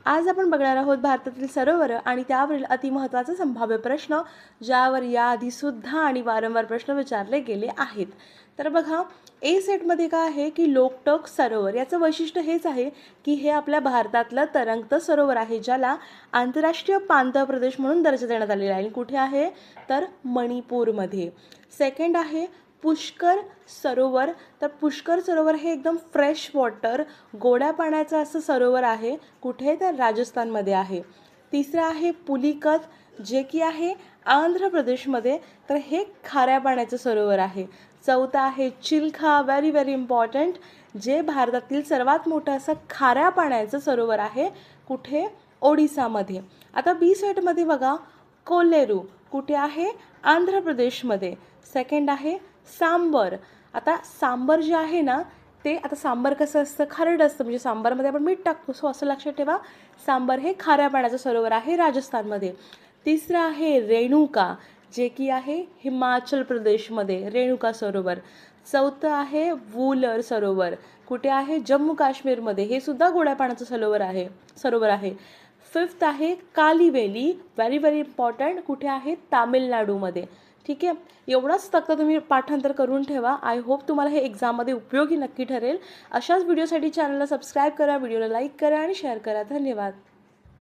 आज आपण बघणार आहोत भारतातील सरोवर आणि त्यावरील अतिमहत्त्वाचा संभाव्य प्रश्न, ज्यावर याआधीसुद्धा आणि वारंवार प्रश्न विचारले गेले आहेत. तर बघा, ए सेटमध्ये काय आहे की लोकटक सरोवर याचं वैशिष्ट्य हेच आहे की हे आपल्या भारतातलं तरंगत सरोवर आहे, ज्याला आंतरराष्ट्रीय पाणथळ प्रदेश म्हणून दर्जा देण्यात आलेला आहे. आणि कुठे आहे तर मणिपूरमध्ये. सेकंड आहे पुष्कर सरोवर. तर पुष्कर सरोवर हे एकदम फ्रेश वॉटर, गोड्या पाण्याचं असं सरोवर आहे. कुठे तर राजस्थानमध्ये आहे. तिसरं आहे पुलिकत, जे की आहे आंध्र प्रदेशमध्ये. तर हे खाऱ्या पाण्याचं सरोवर आहे. चौथं आहे चिल्का, व्हेरी व्हेरी इम्पॉर्टंट, जे भारतातील सर्वात मोठं असं खाऱ्या पाण्याचं सरोवर आहे. कुठे ओडिसामध्ये. आता बी सेटमध्ये बघा, कोल्लेरू कुठे आहे आंध्र प्रदेशमध्ये. सेकंड आहे सांबर. आता सांबर जे आहे ना, ते आता सांबर कसं असतं, खारट असतं, म्हणजे सांबारमध्ये आपण मीठ टाकतो, सो असं लक्षात ठेवा. सांबर हे खाऱ्या पाण्याचं सरोवर आहे राजस्थानमध्ये. तिसरं आहे रेणुका, जे की आहे हिमाचल प्रदेशमध्ये, रेणुका सरोवर. चौथं आहे वुलर सरोवर, कुठे आहे जम्मू काश्मीरमध्ये, हे सुद्धा गोड्या पाण्याचं सरोवर आहे. फिफ्थ आहे कालीवेली, व्हेरी व्हेरी इम्पॉर्टंट, कुठे आहे तामिळनाडूमध्ये. ठीक आहे, एवढाच फक्त तुम्ही पाठांतर करून ठेवा. आय होप तुम्हाला हे एक्झाममध्ये उपयोगी नक्की ठरेल. अशाच व्हिडिओसाठी चॅनलला सबस्क्राईब करा, व्हिडिओला लाईक करा आणि शेअर करा. धन्यवाद.